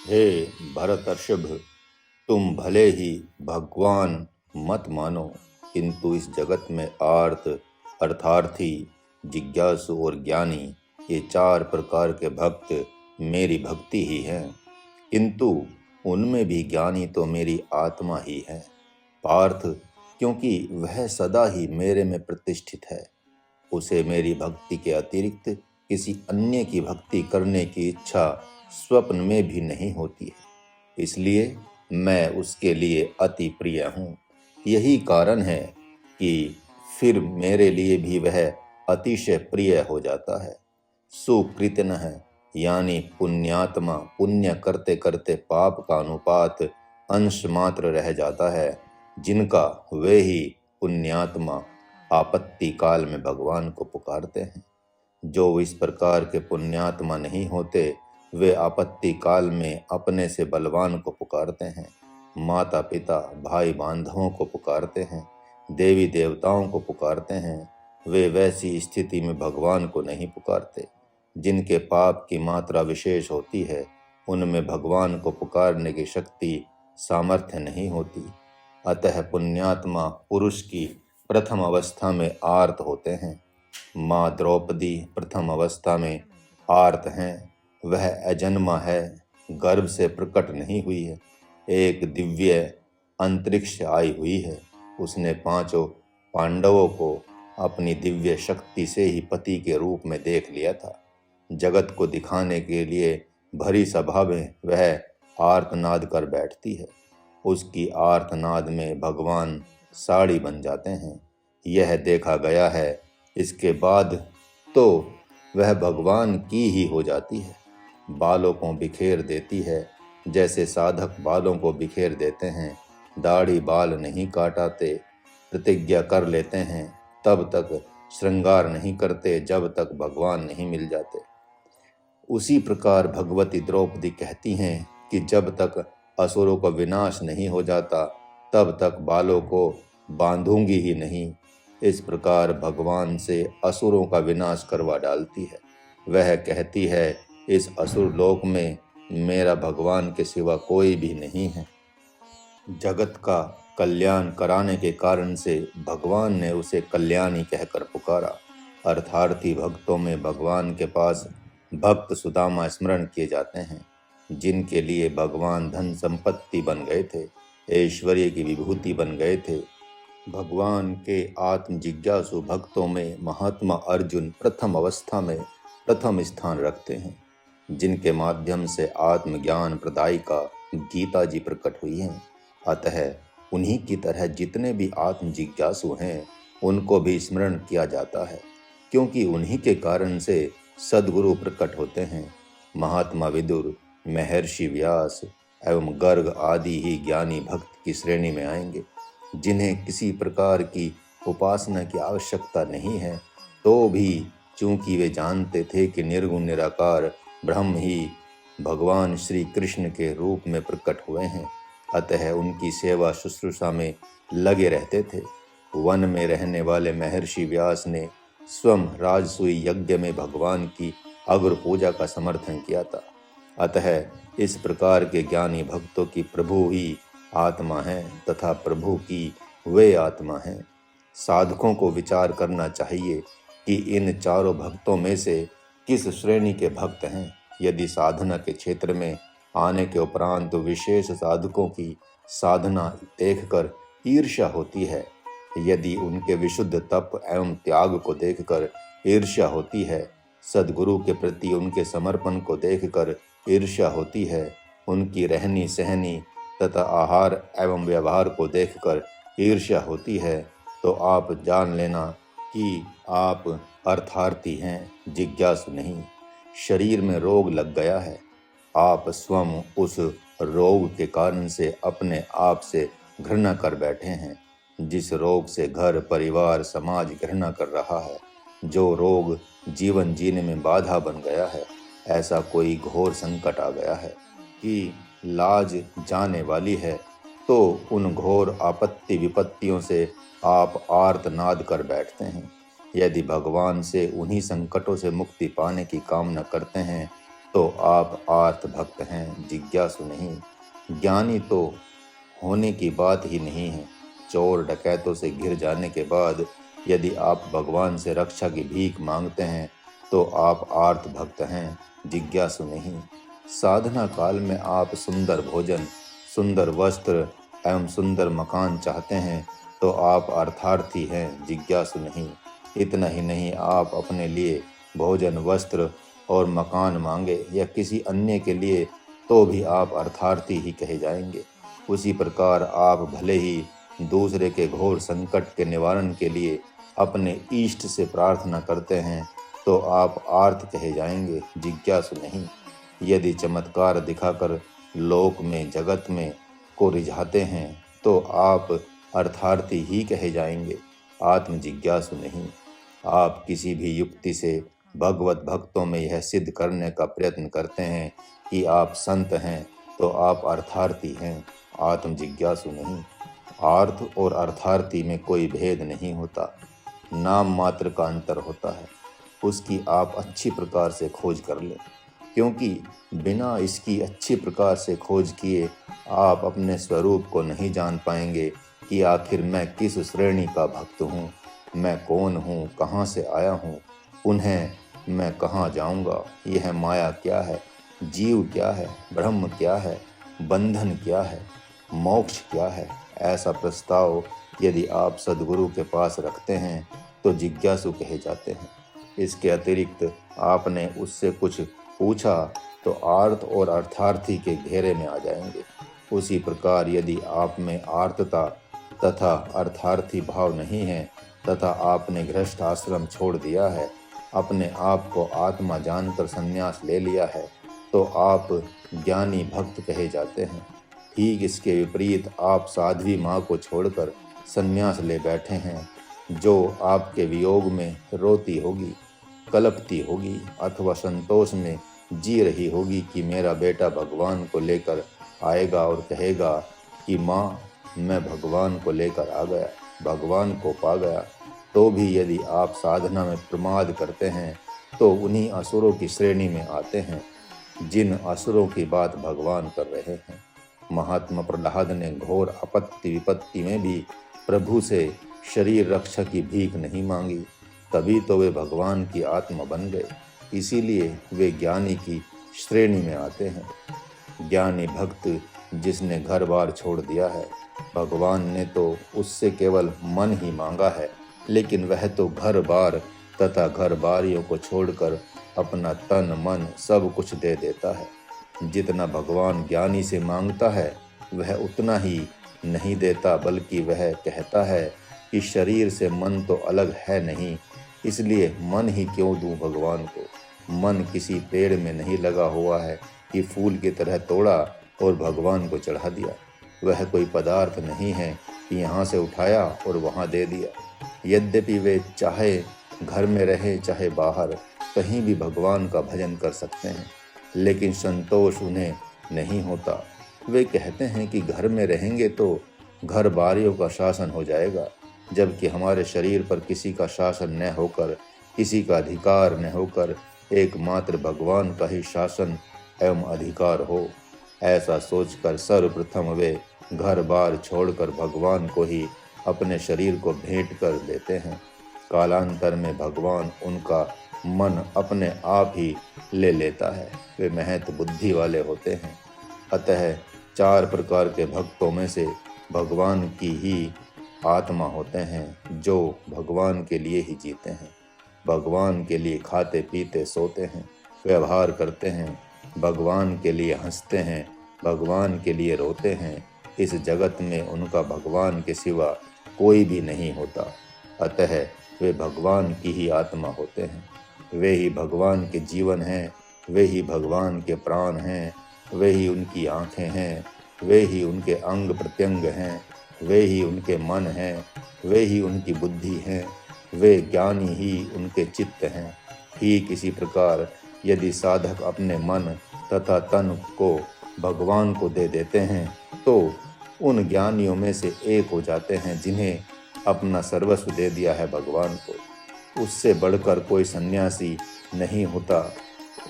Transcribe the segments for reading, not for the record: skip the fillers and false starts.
हे भरतर्षभ, तुम भले ही भगवान मत मानो, किंतु इस जगत में आर्त, अर्थार्थी, जिज्ञासु और ज्ञानी, ये चार प्रकार के भक्त मेरी भक्ति ही हैं। किंतु उनमें भी ज्ञानी तो मेरी आत्मा ही है पार्थ, क्योंकि वह सदा ही मेरे में प्रतिष्ठित है। उसे मेरी भक्ति के अतिरिक्त किसी अन्य की भक्ति करने की इच्छा स्वप्न में भी नहीं होती है। इसलिए मैं उसके लिए अति प्रिय हूँ। यही कारण है कि फिर मेरे लिए भी वह अतिशय प्रिय हो जाता है। सुकृतन है यानी पुण्यात्मा, पुण्य करते करते पाप का अनुपात अंश मात्र रह जाता है, जिनका वे ही पुण्यात्मा आपत्ति काल में भगवान को पुकारते हैं। जो इस प्रकार के पुण्यात्मा नहीं होते, वे आपत्ति काल में अपने से बलवान को पुकारते हैं, माता पिता भाई बांधवों को पुकारते हैं, देवी देवताओं को पुकारते हैं। वे वैसी स्थिति में भगवान को नहीं पुकारते। जिनके पाप की मात्रा विशेष होती है, उनमें भगवान को पुकारने की शक्ति सामर्थ्य नहीं होती। अतः पुण्यात्मा पुरुष की प्रथम अवस्था में आर्त होते हैं। माँ द्रौपदी प्रथम अवस्था में आर्त हैं। वह अजन्मा है, गर्भ से प्रकट नहीं हुई है, एक दिव्य अंतरिक्ष आई हुई है। उसने पांचों पांडवों को अपनी दिव्य शक्ति से ही पति के रूप में देख लिया था। जगत को दिखाने के लिए भरी सभा में वह आर्तनाद कर बैठती है। उसकी आर्तनाद में भगवान साड़ी बन जाते हैं, यह देखा गया है। इसके बाद तो वह भगवान की ही हो जाती है। बालों को बिखेर देती है, जैसे साधक बालों को बिखेर देते हैं। दाढ़ी बाल नहीं काटाते, प्रतिज्ञा कर लेते हैं, तब तक श्रृंगार नहीं करते जब तक भगवान नहीं मिल जाते। उसी प्रकार भगवती द्रौपदी कहती हैं कि जब तक असुरों का विनाश नहीं हो जाता, तब तक बालों को बांधूंगी ही नहीं। इस प्रकार भगवान से असुरों का विनाश करवा डालती है। वह कहती है, इस असुर लोक में मेरा भगवान के सिवा कोई भी नहीं है। जगत का कल्याण कराने के कारण से भगवान ने उसे कल्याणी कहकर पुकारा। अर्थार्थी भक्तों में भगवान के पास भक्त सुदामा स्मरण किए जाते हैं, जिनके लिए भगवान धन संपत्ति बन गए थे, ऐश्वर्य की विभूति बन गए थे। भगवान के आत्म जिज्ञासु भक्तों में महात्मा अर्जुन प्रथम अवस्था में प्रथम स्थान रखते हैं, जिनके माध्यम से आत्मज्ञान प्रदायिका गीता जी प्रकट हुई हैं। अतः उन्हीं की तरह जितने भी आत्म जिज्ञासु हैं, उनको भी स्मरण किया जाता है, क्योंकि उन्हीं के कारण से सद्गुरु प्रकट होते हैं। महात्मा विदुर, महर्षि व्यास एवं गर्ग आदि ही ज्ञानी भक्त की श्रेणी में आएंगे, जिन्हें किसी प्रकार की उपासना की आवश्यकता नहीं है, तो भी चूंकि वे जानते थे कि निर्गुण निराकार ब्रह्म ही भगवान श्री कृष्ण के रूप में प्रकट हुए हैं, अतः उनकी सेवा शुश्रूषा में लगे रहते थे। वन में रहने वाले महर्षि व्यास ने स्वयं राजसूय यज्ञ में भगवान की अग्र पूजा का समर्थन किया था। अतः इस प्रकार के ज्ञानी भक्तों की प्रभु ही आत्मा है तथा प्रभु की वे आत्मा हैं। साधकों को विचार करना चाहिए कि इन चारों भक्तों में से किस श्रेणी के भक्त हैं। यदि साधना के क्षेत्र में आने के उपरांत विशेष साधकों की साधना देखकर ईर्ष्या होती है, यदि उनके विशुद्ध तप एवं त्याग को देखकर ईर्ष्या होती है, सद्गुरु के प्रति उनके समर्पण को देखकर ईर्ष्या होती है, उनकी रहनी सहनी तथा आहार एवं व्यवहार को देखकर ईर्ष्या होती है, तो आप जान लेना कि आप अर्थार्थी हैं, जिज्ञासु नहीं। शरीर में रोग लग गया है, आप स्वयं उस रोग के कारण से अपने आप से घृणा कर बैठे हैं। जिस रोग से घर परिवार समाज घृणा कर रहा है, जो रोग जीवन जीने में बाधा बन गया है, ऐसा कोई घोर संकट आ गया है कि लाज जाने वाली है, तो उन घोर आपत्ति विपत्तियों से आप आर्तनाद कर बैठते हैं। यदि भगवान से उन्हीं संकटों से मुक्ति पाने की कामना करते हैं, तो आप आर्त भक्त हैं, जिज्ञासु नहीं। ज्ञानी तो होने की बात ही नहीं है। चोर डकैतों से घिर जाने के बाद यदि आप भगवान से रक्षा की भीख मांगते हैं तो आप आर्त भक्त हैं, जिज्ञासु नहीं। साधना काल में आप सुंदर भोजन, सुंदर वस्त्र एवं सुंदर मकान चाहते हैं तो आप अर्थार्थी हैं, जिज्ञासु नहीं। इतना ही नहीं, आप अपने लिए भोजन, वस्त्र और मकान मांगे या किसी अन्य के लिए तो भी आप अर्थार्थी ही कहे जाएंगे। उसी प्रकार आप भले ही दूसरे के घोर संकट के निवारण के लिए अपने इष्ट से प्रार्थना करते हैं तो आप आर्त कहे जाएंगे, जिज्ञासु नहीं। यदि चमत्कार दिखाकर लोक में, जगत में को रिझाते हैं तो आप अर्थार्थी ही कहे जाएंगे, आत्म जिज्ञासु नहीं। आप किसी भी युक्ति से भगवत भक्तों में यह सिद्ध करने का प्रयत्न करते हैं कि आप संत हैं तो आप अर्थार्थी हैं, आत्म जिज्ञासु नहीं। आर्थ और अर्थार्थी में कोई भेद नहीं होता, नाम मात्र का अंतर होता है। उसकी आप अच्छी प्रकार से खोज कर लें, क्योंकि बिना इसकी अच्छी प्रकार से खोज किए आप अपने स्वरूप को नहीं जान पाएंगे कि आखिर मैं किस श्रेणी का भक्त हूँ, मैं कौन हूँ, कहाँ से आया हूँ, उन्हें मैं कहाँ जाऊँगा, यह माया क्या है, जीव क्या है, ब्रह्म क्या है, बंधन क्या है, मोक्ष क्या है। ऐसा प्रस्ताव यदि आप सद्गुरु के पास रखते हैं तो जिज्ञासु कहे जाते हैं। इसके अतिरिक्त आपने उससे कुछ पूछा तो आर्त और अर्थार्थी के घेरे में आ जाएंगे। उसी प्रकार यदि आप में आर्तता तथा अर्थार्थी भाव नहीं है तथा आपने गृहस्थ आश्रम छोड़ दिया है, अपने आप को आत्मा जानकर संन्यास ले लिया है, तो आप ज्ञानी भक्त कहे जाते हैं। ठीक इसके विपरीत आप साध्वी माँ को छोड़कर संन्यास ले बैठे हैं, जो आपके वियोग में रोती होगी, कलपती होगी अथवा संतोष में जी रही होगी कि मेरा बेटा भगवान को लेकर आएगा और कहेगा कि माँ, मैं भगवान को लेकर आ गया, भगवान को पा गया। तो भी यदि आप साधना में प्रमाद करते हैं तो उन्हीं असुरों की श्रेणी में आते हैं जिन असुरों की बात भगवान कर रहे हैं। महात्मा प्रहलाद ने घोर आपत्ति विपत्ति में भी प्रभु से शरीर रक्षा की भीख नहीं मांगी, तभी तो वे भगवान की आत्मा बन गए। इसीलिए वे ज्ञानी की श्रेणी में आते हैं। ज्ञानी भक्त जिसने घर बार छोड़ दिया है, भगवान ने तो उससे केवल मन ही मांगा है, लेकिन वह तो घर बार तथा घर बारियों को छोड़कर अपना तन मन सब कुछ दे देता है। जितना भगवान ज्ञानी से मांगता है वह उतना ही नहीं देता, बल्कि वह कहता है कि शरीर से मन तो अलग है नहीं, इसलिए मन ही क्यों दूं भगवान को। मन किसी पेड़ में नहीं लगा हुआ है कि फूल की तरह तोड़ा और भगवान को चढ़ा दिया। वह कोई पदार्थ नहीं है कि यहाँ से उठाया और वहाँ दे दिया। यद्यपि वे चाहे घर में रहे चाहे बाहर, कहीं भी भगवान का भजन कर सकते हैं, लेकिन संतोष उन्हें नहीं होता। वे कहते हैं कि घर में रहेंगे तो घर बारियों का शासन हो जाएगा, जबकि हमारे शरीर पर किसी का शासन न होकर, किसी का अधिकार न होकर एकमात्र भगवान का ही शासन एवं अधिकार हो। ऐसा सोचकर सर्वप्रथम वे घर बार छोड़कर भगवान को ही अपने शरीर को भेंट कर देते हैं। कालांतर में भगवान उनका मन अपने आप ही ले लेता है। वे महत बुद्धि वाले होते हैं। अतः 4 प्रकार के भक्तों में से भगवान की ही आत्मा होते हैं जो भगवान के लिए ही जीते हैं, भगवान के लिए खाते पीते सोते हैं, व्यवहार करते हैं, भगवान के लिए हंसते हैं, भगवान के लिए रोते हैं। इस जगत में उनका भगवान के सिवा कोई भी नहीं होता। अतः वे भगवान की ही आत्मा होते हैं। वे ही भगवान के जीवन हैं, वे ही भगवान के प्राण हैं, वे ही उनकी आँखें हैं, वे ही उनके अंग प्रत्यंग हैं, वे ही उनके मन हैं, वे ही उनकी बुद्धि हैं, वे ज्ञानी ही उनके चित्त हैं। ठीक इसी प्रकार यदि साधक अपने मन तथा तन को भगवान को दे देते हैं तो उन ज्ञानियों में से एक हो जाते हैं जिन्हें अपना सर्वस्व दे दिया है भगवान को। उससे बढ़कर कोई सन्यासी नहीं होता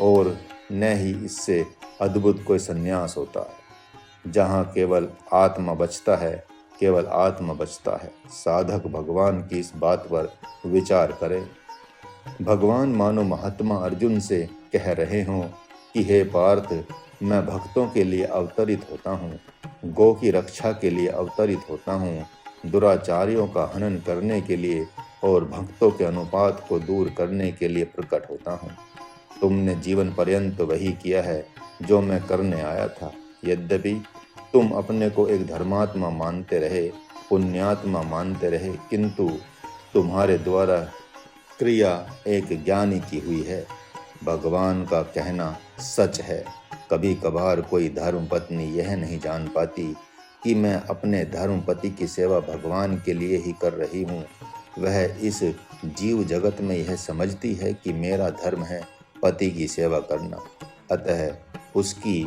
और न ही इससे अद्भुत कोई संन्यास होता है। जहाँ केवल आत्मा बचता है, केवल आत्मा बचता है। साधक भगवान की इस बात पर विचार करे। भगवान मानो महात्मा अर्जुन से कह रहे हों कि हे पार्थ, मैं भक्तों के लिए अवतरित होता हूँ, गौ की रक्षा के लिए अवतरित होता हूँ, दुराचारियों का हनन करने के लिए और भक्तों के अनुपात को दूर करने के लिए प्रकट होता हूँ। तुमने जीवन पर्यंत वही किया है जो मैं करने आया था। यद्यपि तुम अपने को एक धर्मात्मा मानते रहे, पुण्यात्मा मानते रहे, किंतु तुम्हारे द्वारा क्रिया एक ज्ञानी की हुई है। भगवान का कहना सच है। कभी कभार कोई धर्मपत्नी यह नहीं जान पाती कि मैं अपने धर्मपति की सेवा भगवान के लिए ही कर रही हूँ। वह इस जीव जगत में यह समझती है कि मेरा धर्म है पति की सेवा करना, अतः उसकी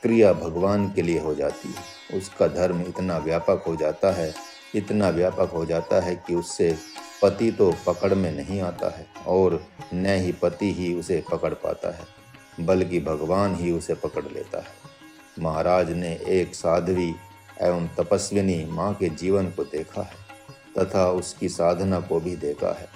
क्रिया भगवान के लिए हो जाती है। उसका धर्म इतना व्यापक हो जाता है, इतना व्यापक हो जाता है कि उससे पति तो पकड़ में नहीं आता है और न ही पति ही उसे पकड़ पाता है, बल्कि भगवान ही उसे पकड़ लेता है। महाराज ने एक साध्वी एवं तपस्विनी माँ के जीवन को देखा है तथा उसकी साधना को भी देखा है।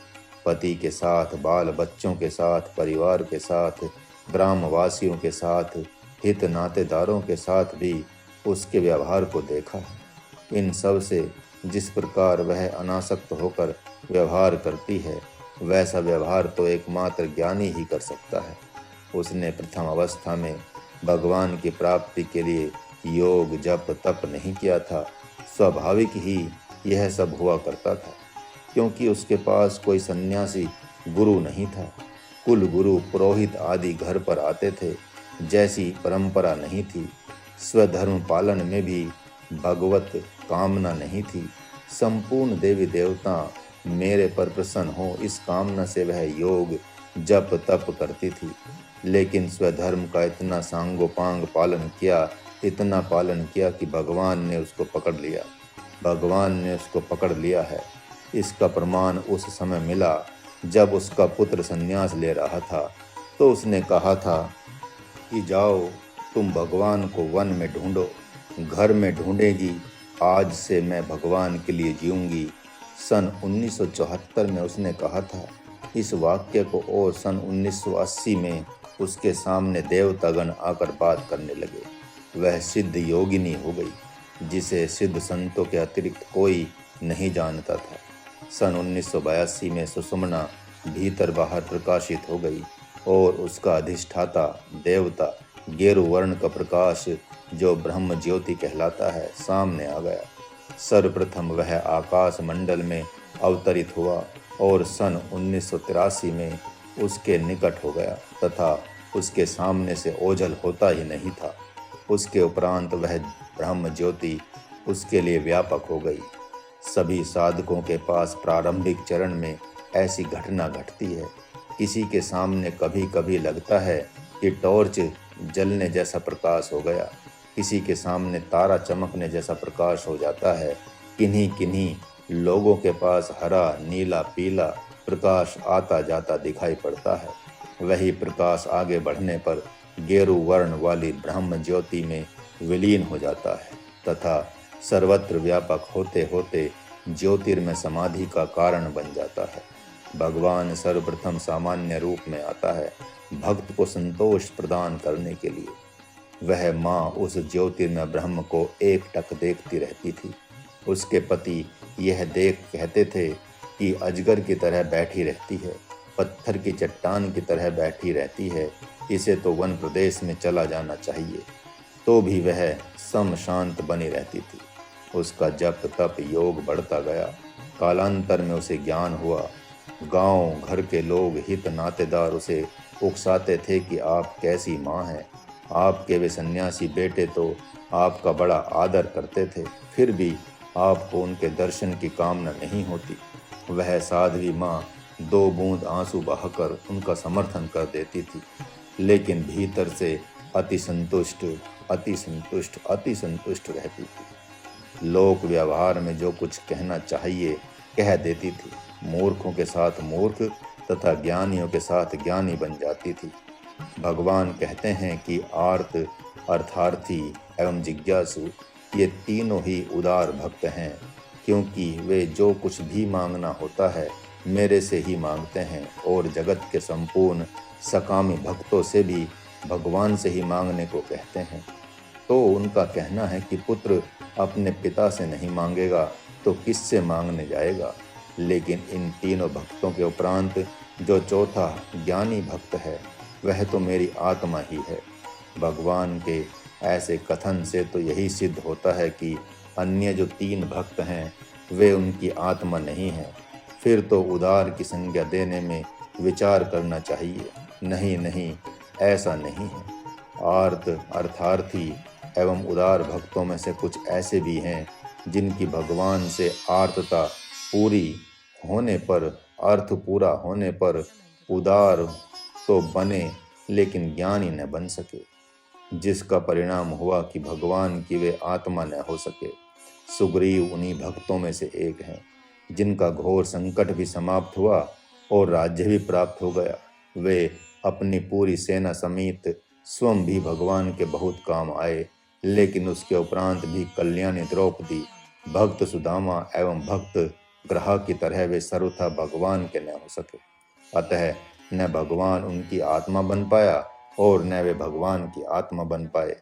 पति के साथ, बाल बच्चों के साथ, परिवार के साथ, ग्रामवासियों के साथ, हित नातेदारों के साथ भी उसके व्यवहार को देखा है। इन सब से जिस प्रकार वह अनासक्त होकर व्यवहार करती है, वैसा व्यवहार तो एकमात्र ज्ञानी ही कर सकता है। उसने प्रथम अवस्था में भगवान की प्राप्ति के लिए योग, जप, तप नहीं किया था। स्वाभाविक ही यह सब हुआ करता था, क्योंकि उसके पास कोई सन्यासी गुरु नहीं था। कुल गुरु, पुरोहित आदि घर पर आते थे, जैसी परंपरा नहीं थी। स्वधर्म पालन में भी भगवत कामना नहीं थी। संपूर्ण देवी देवता मेरे पर प्रसन्न हो, इस कामना से वह योग, जप, तप करती थी। लेकिन स्वधर्म का इतना सांगोपांग पालन किया, इतना पालन किया कि भगवान ने उसको पकड़ लिया। भगवान ने उसको पकड़ लिया है। इसका प्रमाण उस समय मिला जब उसका पुत्र संन्यास ले रहा था, तो उसने कहा था कि जाओ तुम भगवान को वन में ढूंढो। घर में ढूंढेगी, आज से मैं भगवान के लिए जीऊंगी। सन 1974 में उसने कहा था इस वाक्य को, और सन 1980 में उसके सामने देवतागण आकर बात करने लगे। वह सिद्ध योगिनी हो गई, जिसे सिद्ध संतों के अतिरिक्त कोई नहीं जानता था। सन 1982 में सुषुम्ना भीतर बाहर प्रकाशित हो गई और उसका अधिष्ठाता देवता गेरु वर्ण का प्रकाश, जो ब्रह्म ज्योति कहलाता है, सामने आ गया। सर्वप्रथम वह आकाश मंडल में अवतरित हुआ और सन 1983 में उसके निकट हो गया तथा उसके सामने से ओझल होता ही नहीं था। उसके उपरांत वह ब्रह्म ज्योति उसके लिए व्यापक हो गई। सभी साधकों के पास प्रारंभिक चरण में ऐसी घटना घटती है। किसी के सामने कभी कभी लगता है कि टॉर्च जलने जैसा प्रकाश हो गया, किसी के सामने तारा चमकने जैसा प्रकाश हो जाता है। किन्हीं किन्हीं लोगों के पास हरा, नीला, पीला प्रकाश आता जाता दिखाई पड़ता है। वही प्रकाश आगे बढ़ने पर गेरु वर्ण वाली ब्रह्म ज्योति में विलीन हो जाता है तथा सर्वत्र व्यापक होते होते ज्योतिर्मय समाधि का कारण बन जाता है। भगवान सर्वप्रथम सामान्य रूप में आता है भक्त को संतोष प्रदान करने के लिए। वह माँ उस ज्योतिर्मय ब्रह्म को एकटक देखती रहती थी। उसके पति यह देख कहते थे कि अजगर की तरह बैठी रहती है, पत्थर की चट्टान की तरह बैठी रहती है, इसे तो वन प्रदेश में चला जाना चाहिए। तो भी वह सम शांत बनी रहती थी। उसका जप, तप, योग बढ़ता गया। कालांतर में उसे ज्ञान हुआ। गांव घर के लोग, हित नातेदार उसे उकसाते थे कि आप कैसी माँ हैं। आपके वे सन्यासी बेटे तो आपका बड़ा आदर करते थे, फिर भी आपको उनके दर्शन की कामना नहीं होती। वह साध्वी माँ 2 बूंद आंसू बहाकर उनका समर्थन कर देती थी, लेकिन भीतर से अति संतुष्ट रहती थी। लोक व्यवहार में जो कुछ कहना चाहिए कह देती थी। मूर्खों के साथ मूर्ख तथा ज्ञानियों के साथ ज्ञानी बन जाती थी। भगवान कहते हैं कि आर्त, अर्थार्थी एवं जिज्ञासु ये तीनों ही उदार भक्त हैं, क्योंकि वे जो कुछ भी मांगना होता है मेरे से ही मांगते हैं और जगत के संपूर्ण सकामी भक्तों से भी भगवान से ही मांगने को कहते हैं। तो उनका कहना है कि पुत्र अपने पिता से नहीं मांगेगा तो किससे मांगने जाएगा। लेकिन इन तीनों भक्तों के उपरांत जो चौथा ज्ञानी भक्त है वह तो मेरी आत्मा ही है। भगवान के ऐसे कथन से तो यही सिद्ध होता है कि अन्य जो तीन भक्त हैं वे उनकी आत्मा नहीं है। फिर तो उदार की संज्ञा देने में विचार करना चाहिए। नहीं नहीं, ऐसा नहीं है। आर्त, अर्थार्थी एवं उदार भक्तों में से कुछ ऐसे भी हैं जिनकी भगवान से आर्तता पूरी होने पर, अर्थ पूरा होने पर उदार तो बने लेकिन ज्ञानी न बन सके, जिसका परिणाम हुआ कि भगवान की वे आत्मा न हो सके। सुग्रीव उन्हीं भक्तों में से एक हैं जिनका घोर संकट भी समाप्त हुआ और राज्य भी प्राप्त हो गया। वे अपनी पूरी सेना समेत स्वयं भी भगवान के बहुत काम आए, लेकिन उसके उपरांत भी कल्याणी द्रौपदी, भक्त सुदामा एवं भक्त ग्राहक की तरह वे सर्वथा भगवान के न हो सके। अतः न भगवान उनकी आत्मा बन पाया और न वे भगवान की आत्मा बन पाए।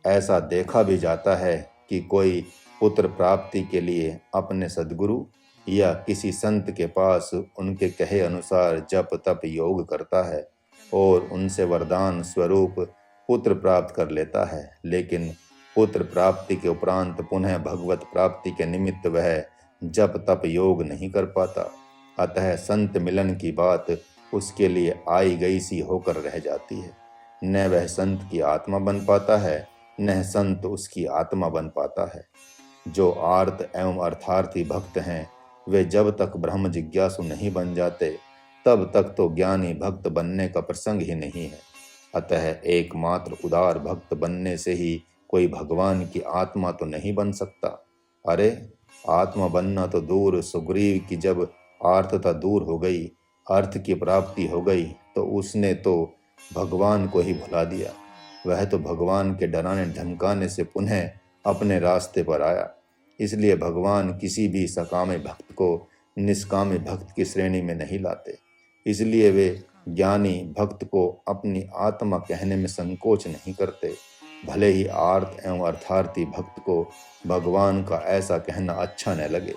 ऐसा देखा भी जाता है कि कोई पुत्र प्राप्ति के लिए अपने सद्गुरु या किसी संत के पास उनके कहे अनुसार जप तप योग करता है और उनसे वरदान स्वरूप पुत्र प्राप्त कर लेता है, लेकिन पुत्र प्राप्ति के उपरांत पुनः भगवत प्राप्ति के निमित्त वह जप तप योग नहीं कर पाता। अतः संत मिलन की बात उसके लिए आई गई सी होकर रह जाती है। न वह संत की आत्मा बन पाता है, न संत उसकी आत्मा बन पाता है। जो आर्त एवं अर्थार्थी भक्त हैं वे जब तक ब्रह्म जिज्ञासु नहीं बन जाते तब तक तो ज्ञानी भक्त बनने का प्रसंग ही नहीं है। अतः एकमात्र उदार भक्त बनने से ही कोई भगवान की आत्मा तो नहीं बन सकता। अरे आत्मा बनना तो दूर, सुग्रीव की जब आर्तता दूर हो गई, अर्थ की प्राप्ति हो गई, तो उसने तो भगवान को ही भुला दिया। वह तो भगवान के डराने धमकाने से पुनः अपने रास्ते पर आया। इसलिए भगवान किसी भी सकामे भक्त को निष्कामे भक्त की श्रेणी में नहीं लाते। इसलिए वे ज्ञानी भक्त को अपनी आत्मा कहने में संकोच नहीं करते। भले ही आर्त एवं अर्थार्थी भक्त को भगवान का ऐसा कहना अच्छा न लगे।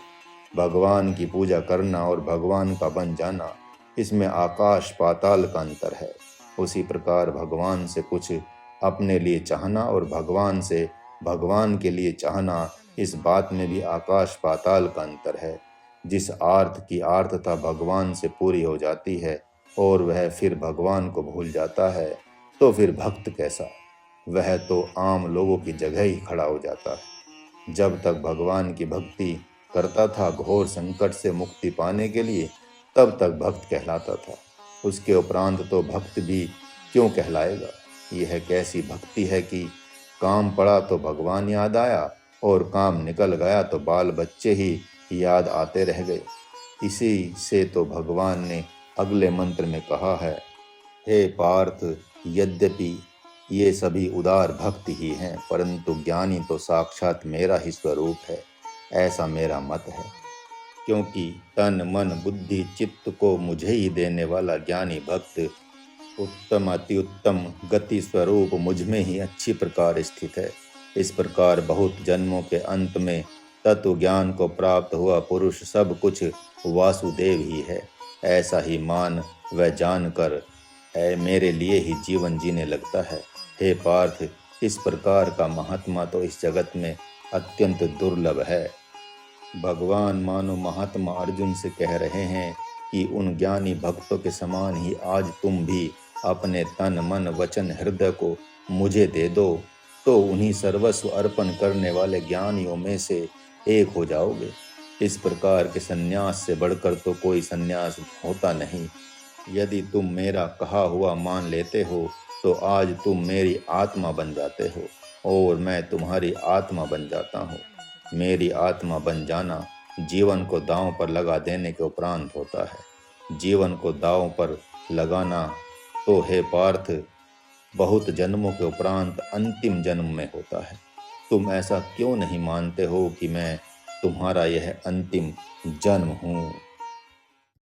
भगवान की पूजा करना और भगवान का बन जाना, इसमें आकाश पाताल का अंतर है। उसी प्रकार भगवान से कुछ अपने लिए चाहना और भगवान से भगवान के लिए चाहना, इस बात में भी आकाश पाताल का अंतर है। जिस आर्त की आर्तता भगवान से पूरी हो जाती है और वह फिर भगवान को भूल जाता है, तो फिर भक्त कैसा? वह तो आम लोगों की जगह ही खड़ा हो जाता है। जब तक भगवान की भक्ति करता था घोर संकट से मुक्ति पाने के लिए, तब तक भक्त कहलाता था। उसके उपरांत तो भक्त भी क्यों कहलाएगा? यह कैसी भक्ति है कि काम पड़ा तो भगवान याद आया और काम निकल गया तो बाल बच्चे ही याद आते रह गए। इसी से तो भगवान ने अगले मंत्र में कहा है, हे पार्थ, यद्यपि ये सभी उदार भक्त ही हैं, परंतु ज्ञानी तो साक्षात मेरा ही स्वरूप है, ऐसा मेरा मत है। क्योंकि तन मन बुद्धि चित्त को मुझे ही देने वाला ज्ञानी भक्त उत्तम अति उत्तम गति स्वरूप मुझ में ही अच्छी प्रकार स्थित है। इस प्रकार बहुत जन्मों के अंत में तत्व ज्ञान को प्राप्त हुआ पुरुष सब कुछ वासुदेव ही है, ऐसा ही मान व जानकर मेरे लिए ही जीवन जीने लगता है। हे पार्थ, इस प्रकार का महात्मा तो इस जगत में अत्यंत दुर्लभ है। भगवान मानो महात्मा अर्जुन से कह रहे हैं कि उन ज्ञानी भक्तों के समान ही आज तुम भी अपने तन मन वचन हृदय को मुझे दे दो, तो उन्हीं सर्वस्व अर्पण करने वाले ज्ञानियों में से एक हो जाओगे। इस प्रकार के सन्यास से बढ़कर तो कोई सन्यास होता नहीं। यदि तुम मेरा कहा हुआ मान लेते हो तो आज तुम मेरी आत्मा बन जाते हो और मैं तुम्हारी आत्मा बन जाता हूँ। मेरी आत्मा बन जाना जीवन को दांव पर लगा देने के उपरांत होता है। जीवन को दांव पर लगाना तो हे पार्थ बहुत जन्मों के उपरांत अंतिम जन्म में होता है। तुम ऐसा क्यों नहीं मानते हो कि मैं तुम्हारा यह अंतिम जन्म हूँ?